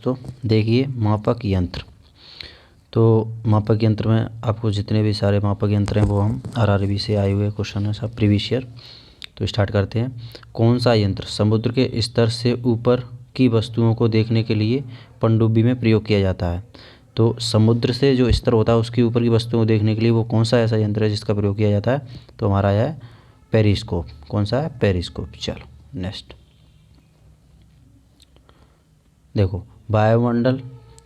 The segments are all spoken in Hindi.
दोस्तों, देखिए मापक यंत्र। तो मापक यंत्र में आपको जितने भी सारे मापक यंत्र हैं वो हम आरआरबी से आए हुए क्वेश्चन है सब प्रीवियस ईयर। तो स्टार्ट करते हैं। कौन सा यंत्र समुद्र के स्तर से ऊपर की वस्तुओं को देखने के लिए पनडुब्बी में प्रयोग किया जाता है? तो समुद्र से जो स्तर होता है उसके ऊपर की वस्तुओं को देखने के लिए वो कौन सा ऐसा यंत्र है जिसका प्रयोग किया जाता है? तो हमारा है पेरिस्कोप। कौन सा है? पेरिस्कोप। चलो नेक्स्ट देखो, वायुमंडल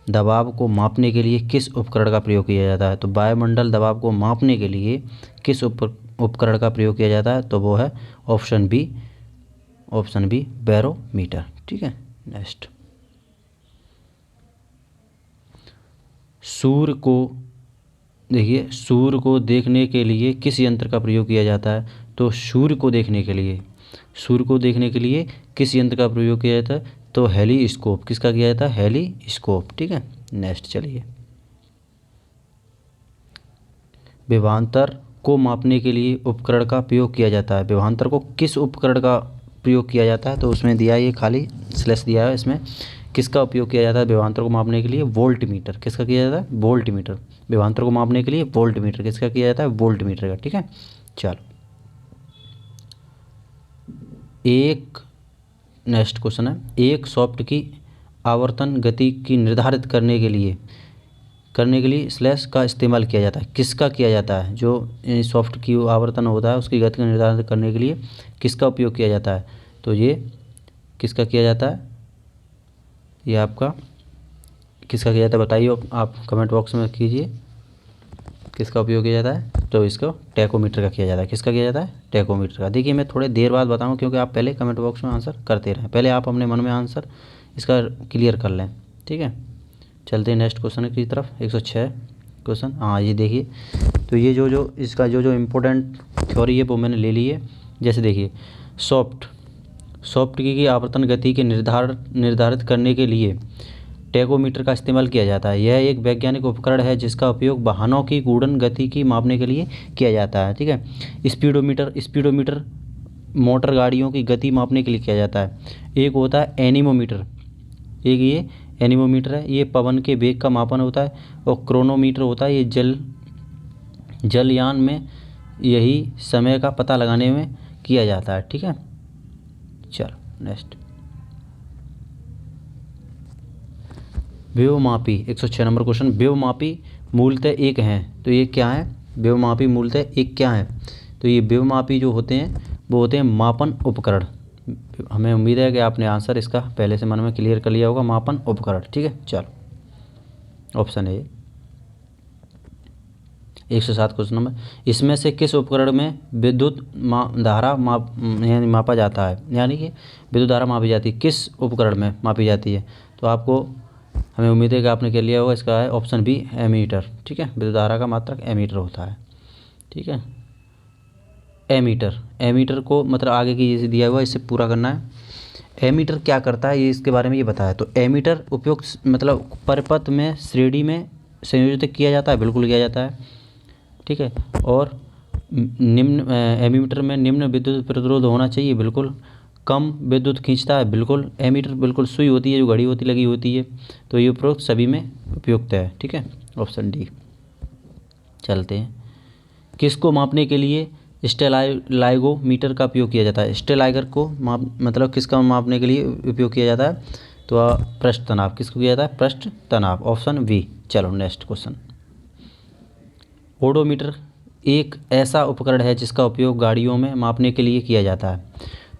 दबाव को मापने के लिए किस उपकरण का प्रयोग किया जाता है? तो वायुमंडल दबाव को मापने के लिए किस उपकरण का प्रयोग किया जाता है? तो वो है ऑप्शन बी बैरोमीटर। ठीक है, नेक्स्ट सूर्य को देखिए, सूर्य को देखने के लिए किस यंत्र का प्रयोग किया जाता है? तो सूर्य को देखने के लिए किस यंत्र का प्रयोग किया जाता है? तो हेलीस्कोप। किसका किया जाता है? हेलीस्कोप। ठीक है, नेक्स्ट चलिए। विभवांतर को मापने के लिए उपकरण का प्रयोग किया जाता है। विभवांतर को किस उपकरण का प्रयोग किया जाता है? तो उसमें दिया है, ये खाली स्लैश दिया है, इसमें किसका उपयोग किया जाता है विभवांतर को मापने के लिए? वोल्टमीटर। किसका किया जाता है? वोल्टमीटर। विभवांतर को मापने के लिए वोल्टमीटर। किसका किया जाता है? वोल्टमीटर का। ठीक है, चलो एक नेक्स्ट क्वेश्चन है। एक सॉफ्ट की आवर्तन गति की निर्धारित करने के लिए स्लैश का इस्तेमाल किया जाता है। किसका किया जाता है? जो सॉफ्ट की आवर्तन होता है उसकी गति का निर्धारण करने के लिए किसका उपयोग किया जाता है? तो ये किसका किया जाता है? ये आपका किसका किया जाता है बताइए, आप कमेंट बॉक्स में कीजिए किसका उपयोग किया जाता है। तो इसको टैकोमीटर का किया जाता है। किसका किया जाता है? टैकोमीटर का। देखिए मैं थोड़े देर बाद बताऊँ क्योंकि आप पहले कमेंट बॉक्स में आंसर करते रहें। पहले आप अपने मन में आंसर इसका क्लियर कर लें। ठीक है, चलते हैं नेक्स्ट क्वेश्चन की तरफ। 106 क्वेश्चन। हाँ ये देखिए, तो ये जो इसका जो इम्पोर्टेंट थ्योरी है वो मैंने ले ली है। जैसे देखिए, सॉफ्ट की आवर्तन गति के निर्धारित करने के लिए टैकोमीटर का इस्तेमाल किया जाता है। यह एक वैज्ञानिक उपकरण है जिसका उपयोग वाहनों की घूर्णन गति की मापने के लिए किया जाता है। ठीक है, स्पीडोमीटर मोटर गाड़ियों की गति मापने के लिए किया जाता है। एक होता है एनीमोमीटर, एक ये एनीमोमीटर है, ये पवन के वेग का मापन होता है। और क्रोनोमीटर होता है, ये जलयान में यही समय का पता लगाने में किया जाता है। ठीक है, चलो नेक्स्ट। व्योममापी 106 नंबर क्वेश्चन। व्योममापी मूलतः एक हैं, तो ये क्या है? व्योममापी मूलतः एक क्या है? तो ये व्योममापी जो होते हैं वो होते हैं मापन उपकरण। हमें उम्मीद है कि आपने आंसर इसका पहले से मन में क्लियर कर लिया होगा, मापन उपकरण। ठीक है, चलो ऑप्शन है 107 क्वेश्चन नंबर। इसमें से किस उपकरण में विद्युत धारा मापा जाता है? यानी कि विद्युत धारा मापी जाती है, किस उपकरण में मापी जाती है? तो आपको हमें उम्मीद है कि आपने कर लिया होगा। इसका है ऑप्शन बी एमीटर। ठीक है, विद्युत धारा का मात्रक एमीटर होता है। ठीक है, एमीटर को मतलब आगे की जैसे दिया हुआ इससे पूरा करना है। एमीटर क्या करता है ये इसके बारे में ये बताया। तो एमीटर उपयोग मतलब परिपथ में श्रेणी में संयोजित किया जाता है, बिल्कुल किया जाता है। ठीक है, और निम्न एमीटर में निम्न विद्युत प्रतिरोध होना चाहिए, बिल्कुल। कम विद्युत खींचता है, बिल्कुल। एमीटर बिल्कुल सुई होती है जो घड़ी होती लगी होती है। तो ये उपरोक्त सभी में उपयुक्त है। ठीक है, ऑप्शन डी। चलते हैं, किसको मापने के लिए स्टेलाइगोमीटर का उपयोग किया जाता है? स्टेलाइगर को मतलब किसका मापने के लिए उपयोग किया जाता है? तो पृष्ठ तनाव। किसको किया जाता है? पृष्ठ तनाव, ऑप्शन बी। चलो नेक्स्ट क्वेश्चन। ओडोमीटर एक ऐसा उपकरण है जिसका उपयोग गाड़ियों में मापने के लिए किया जाता है।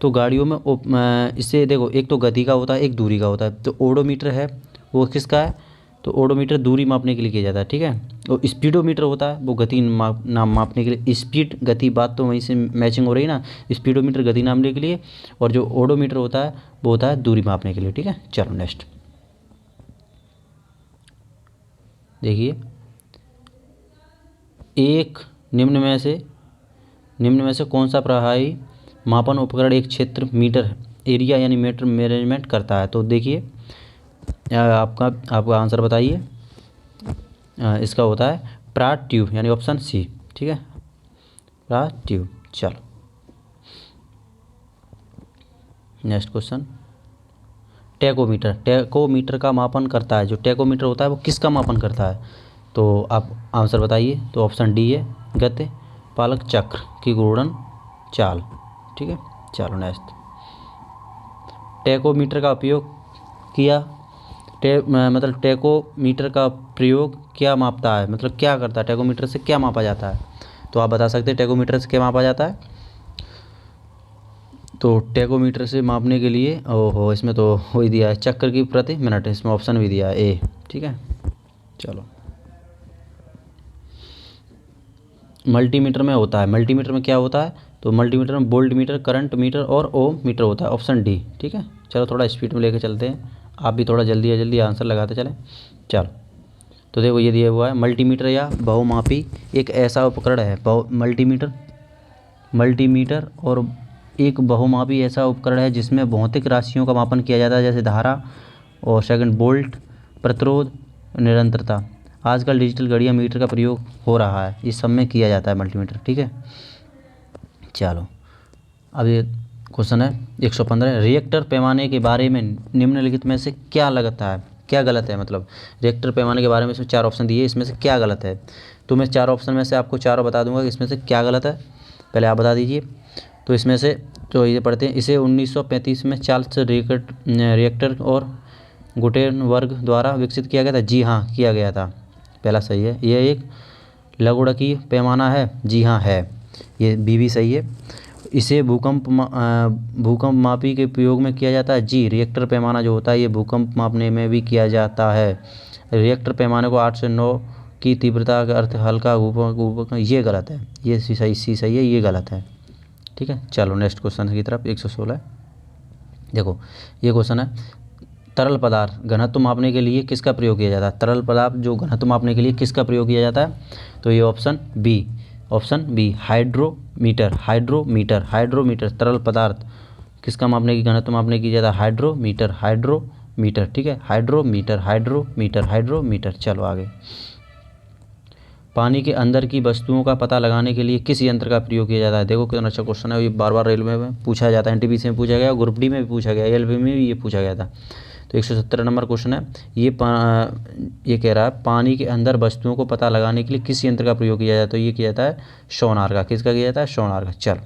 तो गाड़ियों में इससे देखो, एक तो गति का होता है, एक दूरी का होता है। तो ओडोमीटर है वो किसका है? तो ओडोमीटर दूरी मापने के लिए किया जाता है। ठीक है, और स्पीडोमीटर होता है वो गति मापने के लिए। स्पीड गति, बात तो वहीं से मैचिंग हो रही है ना। स्पीडोमीटर गति नापने के लिए और जो ओडोमीटर होता है वो होता है दूरी मापने के लिए। ठीक है, चलो नेक्स्ट देखिए। एक निम्न में से कौन सा प्रभावी मापन उपकरण एक क्षेत्र मीटर एरिया यानी मीटर मेजरमेंट करता है? तो देखिए आपका आंसर बताइए। इसका होता है प्राट ट्यूब यानी ऑप्शन सी। ठीक है, प्राट ट्यूब। चलो नेक्स्ट क्वेश्चन। टेकोमीटर, टेकोमीटर का मापन करता है। जो टेकोमीटर होता है वो किसका मापन करता है? तो आप आंसर बताइए। तो ऑप्शन डी है गति पालक चक्र की घूर्णन चाल। ठीक है, चलो नेक्स्ट। टेकोमीटर का उपयोग किया मतलब टेकोमीटर का प्रयोग क्या मापता है, मतलब क्या करता है, टेकोमीटर से क्या मापा जाता है? तो आप बता सकते हैं टेकोमीटर से क्या मापा जाता है। तो टेकोमीटर से मापने के लिए ओहो इसमें तो हो ही दिया है चक्कर की प्रति मिनट, इसमें ऑप्शन भी दिया है ए। ठीक है, चलो। मल्टीमीटर में होता है, मल्टीमीटर में क्या होता है? तो मल्टीमीटर में वोल्ट मीटर, करंट मीटर और ओम मीटर होता है, ऑप्शन डी। ठीक है, चलो थोड़ा स्पीड में लेके चलते हैं, आप भी थोड़ा जल्दी जल्दी आंसर लगाते चलें। चलो, तो देखो ये दिया हुआ है मल्टीमीटर या बहुमापी एक ऐसा उपकरण है। मल्टीमीटर और एक बहुमापी ऐसा उपकरण है जिसमें भौतिक राशियों का मापन किया जाता है, जैसे धारा और सेकंड वोल्ट, प्रतिरोध, निरंतरता। आजकल डिजिटल घड़ियाँ मीटर का प्रयोग हो रहा है, इस सब में किया जाता है मल्टीमीटर। ठीक है, चलो अब ये क्वेश्चन है 115। रिएक्टर पैमाने के बारे में निम्नलिखित में से क्या लगता है, क्या गलत है? मतलब रिएक्टर पैमाने के बारे में इसमें 4 ऑप्शन दिए, इसमें से क्या गलत है? तो मैं 4 ऑप्शन में से आपको चारों बता दूंगा कि इसमें से क्या गलत है, पहले आप बता दीजिए। तो इसमें से तो ये पढ़ते हैं, इसे 1935 में चार्ल्स रिएक्टर और गुटेनबर्ग द्वारा विकसित किया गया था। जी हाँ, किया गया था, पहला सही है। यह एक लघुगणकीय पैमाना है। जी हाँ है, ये बी भी सही है। इसे भूकंप मापी के प्रयोग में किया जाता है। जी, रिएक्टर पैमाना जो होता है ये भूकंप मापने में भी किया जाता है। रिएक्टर पैमाने को 8 से 9 की तीव्रता का अर्थ हल्का भूकंप, ये गलत है, ये सी सही है, ये गलत है। ठीक है, चलो नेक्स्ट क्वेश्चन की तरफ। 116 देखो ये क्वेश्चन है, तरल पदार्थ घनत्व मापने के लिए किसका प्रयोग किया जाता है? तरल पदार्थ जो घनत्व मापने के लिए किसका प्रयोग किया जाता है? तो ये ऑप्शन बी हाइड्रोमीटर। हाइड्रोमीटर तरल पदार्थ किसका मापने की, घनत्व मापने की जाता है? हाइड्रोमीटर। ठीक है, हाइड्रोमीटर। चलो आगे। पानी के अंदर की वस्तुओं का पता लगाने के लिए किस यंत्र का प्रयोग किया जाता है? देखो कितना अच्छा क्वेश्चन है, ये बार बार रेलवे में पूछा जाता है, एनटीपीसी में पूछा गया, ग्रुप डी में भी पूछा गया, एलवी में भी ये पूछा गया था। तो 117 नंबर क्वेश्चन है, ये कह रहा है पानी के अंदर वस्तुओं को पता लगाने के लिए किस यंत्र का प्रयोग किया जाता है? तो ये किया जाता है सोनार का। किसका किया जाता है? सोनार का। चल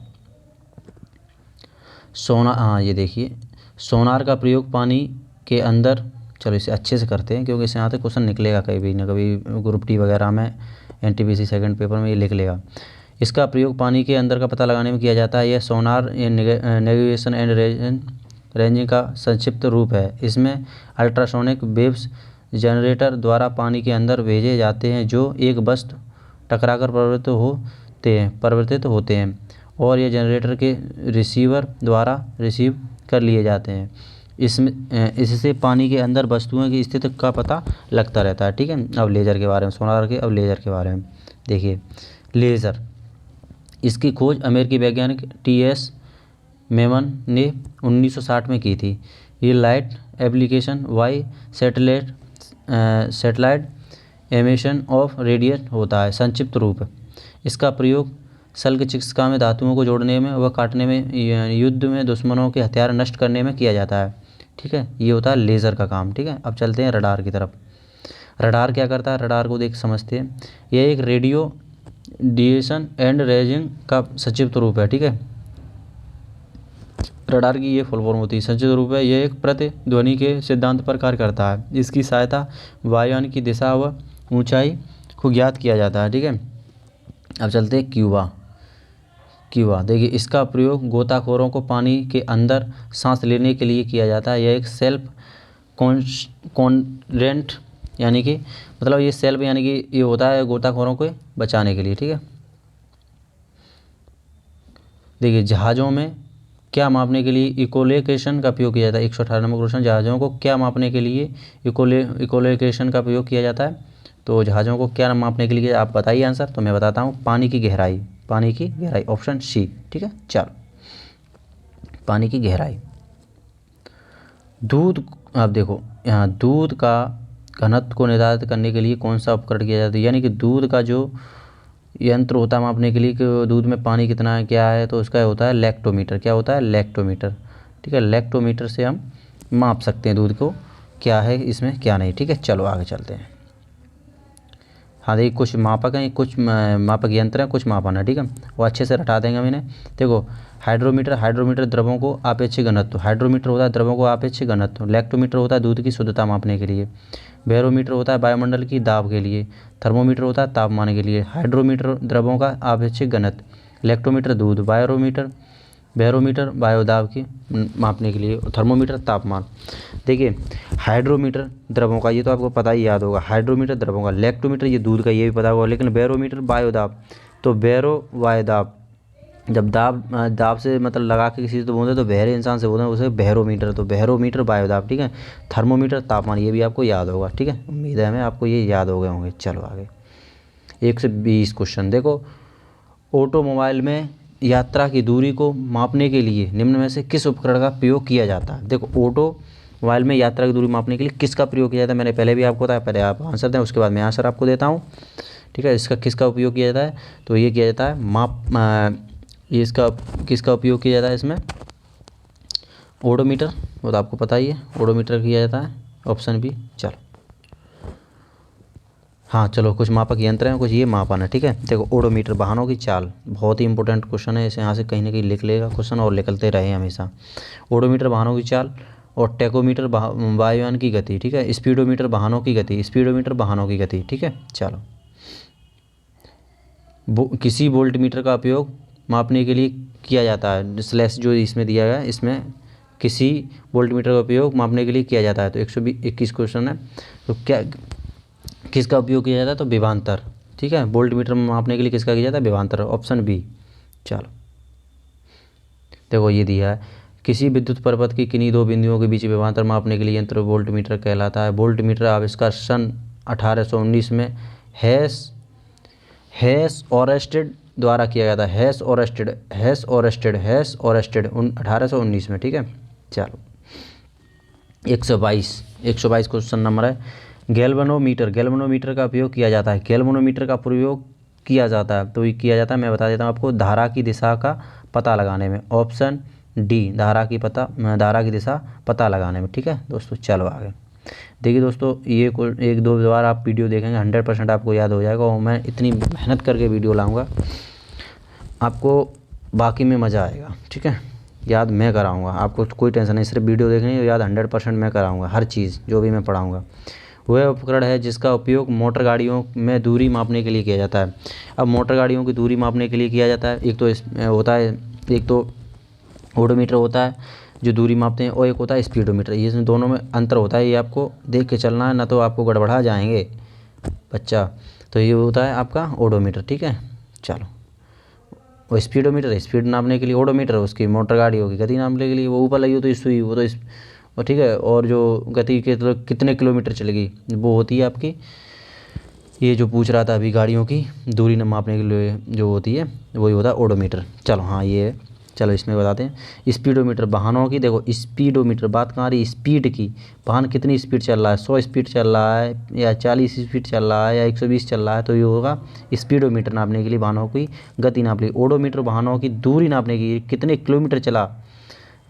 हाँ ये देखिए, सोनार का प्रयोग पानी के अंदर, चलो इसे अच्छे से करते हैं क्योंकि इससे यहाँ से क्वेश्चन निकलेगा कभी ना कभी, ग्रुप डी वगैरह में, एनटीपीसी सेकंड पेपर में ये लिख लेगा। इसका प्रयोग पानी के अंदर का पता लगाने में किया जाता है। यह सोनार नेविगेशन एंड रेंजिंग का संक्षिप्त रूप है। इसमें अल्ट्रासोनिक वेव्स जनरेटर द्वारा पानी के अंदर भेजे जाते हैं, जो एक वस्तु टकराकर परिवर्तित होते हैं और ये जनरेटर के रिसीवर द्वारा रिसीव कर लिए जाते हैं। इससे पानी के अंदर वस्तुओं की स्थिति का पता लगता रहता है। ठीक है, अब लेज़र के बारे में, सोनार के, अब लेज़र के बारे में देखिए। लेज़र, इसकी खोज अमेरिकी वैज्ञानिक टी.एस. मेमन ने 1960 में की थी। ये light application why satellite emission of radiation होता है, संक्षिप्त रूप। इसका प्रयोग शल्य चिकित्सा में धातुओं को जोड़ने में व काटने में, युद्ध में दुश्मनों के हथियार नष्ट करने में किया जाता है। ठीक है, ये होता है लेज़र का काम। ठीक है, अब चलते हैं रडार की तरफ। रडार क्या करता है? रडार को देख समझते हैं। यह एक रेडियो डिएशन एंड रेजिंग का संक्षिप्त रूप है। ठीक है, रडार की ये फुल फॉर्म होती है, संक्षिप्त रूप है। यह एक प्रतिध्वनि के सिद्धांत पर कार्य करता है। इसकी सहायता वायुयान की दिशा व ऊंचाई को ज्ञात किया जाता है। ठीक है, अब चलते हैं क्यूबा। देखिए, इसका प्रयोग गोताखोरों को पानी के अंदर सांस लेने के लिए किया जाता है। यह एक सेल्फ कॉन्डेंट यानी कि मतलब ये सेल्फ यानी कि ये होता है गोताखोरों को बचाने के लिए। ठीक है, देखिए जहाज़ों में क्या मापने के लिए इकोलोकेशन का प्रयोग किया जाता है? 118 नंबर क्वेश्चन, जहाज़ों को क्या मापने के लिए इकोलोकेशन का प्रयोग किया जाता है? तो जहाज़ों को क्या मापने के लिए, आप बताइए आंसर। तो मैं बताता हूँ, पानी की गहराई, ऑप्शन सी। ठीक है, चलो पानी की गहराई। दूध, आप देखो यहाँ दूध का घनत्व को निर्धारित करने के लिए कौन सा उपकरण किया जाता है? यानी कि दूध का जो यंत्र होता है मापने के लिए कि दूध में पानी कितना है, क्या है, तो उसका होता है लैक्टोमीटर। क्या होता है? लैक्टोमीटर। ठीक है, लैक्टोमीटर से हम माप सकते हैं दूध को, क्या है इसमें क्या नहीं। ठीक है, चलो आगे चलते हैं। हाँ देखिए, कुछ मापक हैं, कुछ मापक यंत्र हैं, कुछ मापन है। ठीक है, वो अच्छे से रटा देंगे हम इन्हें। देखो, हाइड्रोमीटर द्रवों को आपेक्षिक घनत्व, हाइड्रोमीटर होता है द्रवों को आपेक्षिक घनत्व। लैक्टोमीटर होता है दूध की शुद्धता मापने के लिए। बैरोमीटर होता है वायुमंडल की दाब के लिए। थर्मोमीटर होता है तापमान के लिए। हाइड्रोमीटर द्रवों का आपेक्षिक घनत्व। लैक्टोमीटर दूध। बैरोमीटर वायुदाब की मापने के लिए। थर्मोमीटर तापमान। देखिए, हाइड्रोमीटर द्रवों का, ये तो आपको पता ही याद होगा, हाइड्रोमीटर द्रवों का। लैक्टोमीटर ये दूध का, ये भी पता होगा। लेकिन बैरोमीटर वायुदाब, तो वायुदाब, जब दाब से मतलब लगा के किसी से तो बोलते, तो बहरे इंसान से बोलते हैं उसे बहरोमीटर, तो बहरोमीटर वायुदाब। ठीक है, थर्मोमीटर तापमान, ये भी आपको याद होगा। ठीक है, उम्मीद है हमें आपको ये याद हो गए होंगे। चलो आगे, 120 क्वेश्चन। देखो, ऑटोमोबाइल में यात्रा की दूरी को मापने के लिए निम्न में से किस उपकरण का प्रयोग किया जाता है। देखो, ऑटोमोबाइल में यात्रा की दूरी मापने के लिए किसका प्रयोग किया जाता है, मैंने पहले भी आपको बताया। पहले आप आंसर दें, उसके बाद मैं आंसर आपको देता हूँ। ठीक है, इसका किसका उपयोग किया जाता है, तो ये किया जाता है ये इसका किसका उपयोग किया जाता है इसमें, ओडोमीटर, वो तो आपको पता ही है, ओडोमीटर किया जाता है। Option B. चलो हाँ, चलो कुछ मापक यंत्र हैं, कुछ ये मापन है। ठीक है, देखो, ओडोमीटर वाहनों की चाल, बहुत ही इंपॉर्टेंट क्वेश्चन है, इसे यहाँ से कहीं ना कहीं लिख लेगा क्वेश्चन और निकलते रहे हमेशा। ओडोमीटर वाहनों की चाल, और टेकोमीटर वायुयान की गति। ठीक है, स्पीडोमीटर वाहनों की गति। ठीक है, चलो, किसी वोल्टमीटर का उपयोग मापने के लिए किया जाता है, स्लैश जो इसमें दिया गया है, इसमें किसी वोल्टमीटर का उपयोग मापने के लिए किया जाता है। तो 121 क्वेश्चन है। तो क्या किसका उपयोग किया जाता है, तो विभवांतर। ठीक है, वोल्टमीटर में मापने के लिए किसका किया जाता है, विभवांतर। Option B. चलो देखो, ये दिया है, किसी विद्युत परिपथ की किन्हीं दो बिंदुओं के बीच विभवांतर मापने के लिए यंत्र वोल्टमीटर कहलाता है। वोल्टमीटर आविष्कार सन 1819 में हैस ऑरेस्टेड द्वारा किया गया था। हैस ऑरेस्टेड 1819 में। ठीक है, चलो 122 क्वेश्चन नंबर है। गैल्वेनोमीटर का उपयोग किया जाता है। गैल्वेनोमीटर का प्रयोग किया जाता है, तो ये किया जाता है, मैं बता देता हूँ आपको, धारा की दिशा का पता लगाने में। ऑप्शन डी, धारा की दिशा पता लगाने में। ठीक है दोस्तों, चलो आगे। देखिए दोस्तों, ये एक दो बार आप वीडियो देखेंगे 100% आपको याद हो जाएगा, और मैं इतनी मेहनत करके वीडियो लाऊंगा, आपको बाकी में मज़ा आएगा। ठीक है, याद मैं कराऊंगा, आपको कोई टेंशन नहीं, सिर्फ वीडियो देखनी है, याद 100% मैं कराऊंगा। हर चीज़ जो भी मैं पढ़ाऊंगा। वह उपकरण है जिसका उपयोग मोटर गाड़ियों में दूरी मापने के लिए किया जाता है। अब मोटर गाड़ियों की दूरी मापने के लिए किया जाता है, एक तो ओडोमीटर होता है जो दूरी मापते हैं, और एक होता है स्पीडोमीटर। ये दोनों में अंतर होता है, ये आपको देख के चलना है, ना तो आपको गड़बड़ा जाएंगे बच्चा। तो ये होता है आपका ओडोमीटर। ठीक है, चलो, वो स्पीडोमीटर स्पीड नापने के लिए, ओडोमीटर उसकी मोटर गाड़ियों की गति नापने के लिए। वो ऊपर लगी हो तो सुई, वो तो और ठीक है, और जो गति के तो कितने किलोमीटर चलेगी वो होती है आपकी, ये जो पूछ रहा था अभी, गाड़ियों की दूरी मापने के लिए जो होती है वही होता है ओडोमीटर। चलो हाँ, ये है। चलो इसमें बताते हैं, स्पीडोमीटर वाहनों की। देखो, स्पीडोमीटर, बात कहाँ रही, स्पीड की, वाहन कितनी स्पीड चल रहा है, 100 स्पीड चल रहा है या 40 स्पीड चल रहा है या 120 चल रहा है, तो ये होगा स्पीडोमीटर, नापने के लिए वाहनों की गति नापने। ओडोमीटर वाहनों की दूरी नापने की, कितने किलोमीटर चला,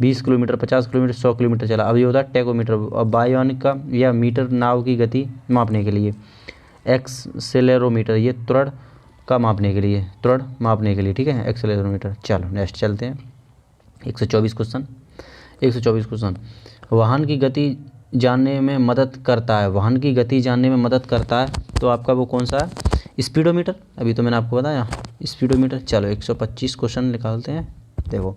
20 किलोमीटर, 50 किलोमीटर, 100 किलोमीटर चला। अब ये होता है टेकोमीटर, वायुयान का या मीटर, नाव की गति मापने के लिए। एक्सेलेरोमीटर, ये त्वरण का मापने के लिए, ठीक है, एक्सेलेरोमीटर। चलो नेक्स्ट चलते हैं, 124 क्वेश्चन। वाहन की गति जानने में मदद करता है, तो आपका वो कौन सा है, स्पीडोमीटर। अभी तो मैंने आपको बताया स्पीडोमीटर। चलो 125 क्वेश्चन निकालते हैं। देखो,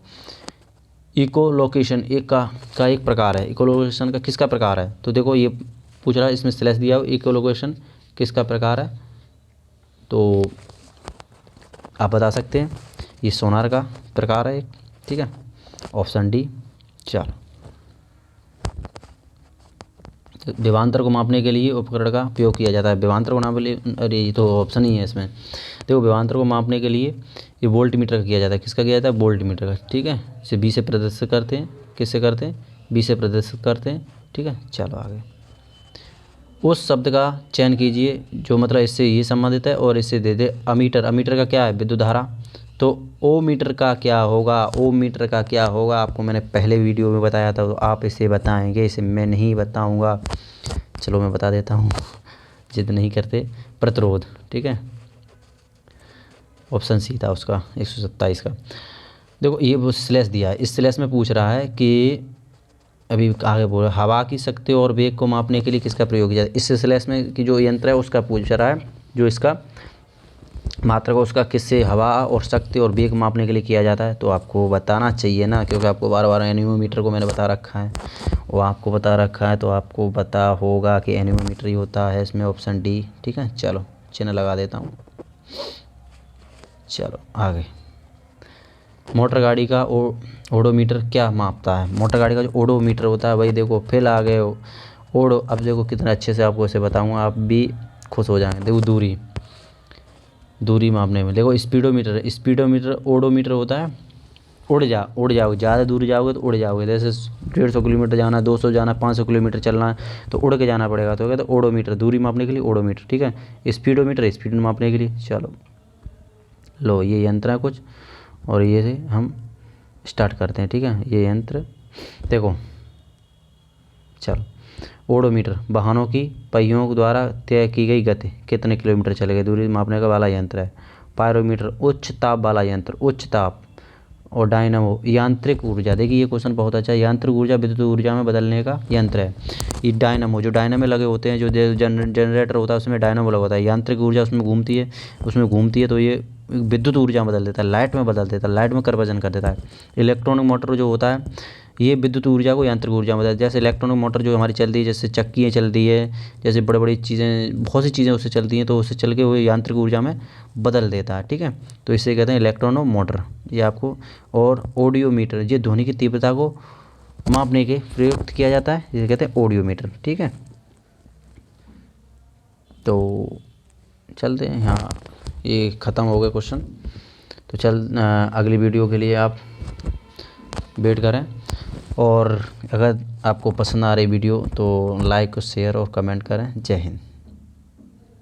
इकोलोकेशन एक प्रकार है। इकोलोकेशन का किसका प्रकार है, तो देखो ये पूछ रहा है, इसमें स्लैश दिया हो, इकोलोकेशन किसका प्रकार है, तो आप बता सकते हैं, ये सोनार का प्रकार है एक। ठीक है, ऑप्शन डी। चलो, विभवांतर को मापने के लिए उपकरण का उपयोग किया जाता है। विभवांतर को नापने के लिए, अरे ये तो ऑप्शन ही है इसमें। देखो, विभवांतर को मापने के लिए ये वोल्टमीटर का किया जाता है। किसका किया जाता है, वोल्टमीटर का। ठीक है, इसे बी से प्रदर्शित करते हैं, किससे करते हैं, बी से प्रदर्शित करते हैं। ठीक है, चलो आगे। उस शब्द का चयन कीजिए जो मतलब इससे ये संबंधित है, और इससे दे दे अमीटर। अमीटर का क्या है, विद्युत धारा। तो ओ मीटर का क्या होगा, ओ मीटर का क्या होगा आपको मैंने पहले वीडियो में बताया था, तो आप इसे बताएंगे, इसे मैं नहीं बताऊंगा। चलो मैं बता देता हूँ, जिद नहीं करते। प्रतिरोध, ठीक है, ऑप्शन सी था उसका 127 का। देखो ये वो स्लैश दिया है, इस स्लैश में पूछ रहा है कि अभी आगे बोला हवा की शक्ति और वेग को मापने के लिए किसका प्रयोग किया जाता है। इस स्लैश में कि जो यंत्र है उसका पूछ रहा है, जो इसका मात्रा को उसका किससे हवा और शक्ति और वेग मापने के लिए किया जाता है। तो आपको बताना चाहिए ना, क्योंकि आपको बार बार एनीमोमीटर को मैंने बता रखा है, वो आपको बता रखा है, तो आपको पता होगा कि एनीमोमीटर ही होता है इसमें, ऑप्शन डी, ठीक है। चलो चिन्ह लगा देता हूँ। चलो आगे, मोटर गाड़ी का ओडोमीटर क्या मापता है। मोटर गाड़ी का जो ओडोमीटर होता है वही, देखो फिर आ गए ओडो। अब देखो कितना अच्छे से आपको इसे बताऊंगा, आप भी खुश हो जाएंगे। देखो दूरी मापने में, देखो स्पीडोमीटर ओडोमीटर होता है। उड़ जाओगे, ज़्यादा दूर जाओगे तो उड़ जाओगे, जैसे 150 किलोमीटर जाना है, 200 जाना है, 500 किलोमीटर चलना है तो उड़ के जाना पड़ेगा, तो क्या, तो ओडोमीटर दूरी मापने के लिए ओडोमीटर, ठीक है। स्पीडोमीटर स्पीड मापने के लिए। चलो लो ये यंत्र है कुछ, और ये से हम स्टार्ट करते हैं, ठीक है। ये यंत्र देखो, चलो ओडोमीटर वाहनों की पहियों द्वारा तय की गई गति, कितने किलोमीटर चले गए, दूरी मापने का वाला यंत्र है। पायरोमीटर उच्च ताप वाला यंत्र, उच्च ताप। और डायनामो यांत्रिक ऊर्जा, देखिए ये क्वेश्चन बहुत अच्छा है, यांत्रिक ऊर्जा विद्युत ऊर्जा में बदलने का यंत्र है। ये डायनामो, जो डायनामो लगे होते हैं, जो जनरेटर होता है उसमें डायनामो लगा होता है, यांत्रिक ऊर्जा उसमें घूमती है तो ये विद्युत ऊर्जा में बदल देता है, लाइट में बदल देता है, लाइट में कन्वर्जन कर देता है। इलेक्ट्रॉनिक मोटर जो होता है ये विद्युत ऊर्जा को यांत्रिक ऊर्जा में बदल, जैसे इलेक्ट्रॉनिक मोटर जो हमारी चलती है, जैसे चक्कियाँ चलती है, जैसे बड़ी बड़ी चीज़ें, बहुत सी चीज़ें उससे चलती हैं, तो उससे चल के वो यांत्रिक ऊर्जा में बदल देता है, ठीक है। तो इसे कहते हैं इलेक्ट्रॉनो मोटर, ये आपको। और ऑडियोमीटर, ये ध्वनि की तीव्रता को मापने के प्रयुक्त किया जाता है, इसे कहते हैं ऑडियोमीटर, ठीक है। तो चलते हैं यहाँ, ये ख़त्म हो गए क्वेश्चन। तो अगली वीडियो के लिए आप वेट करें, और अगर आपको पसंद आ रही वीडियो तो लाइक शेयर और कमेंट करें। जय हिंद।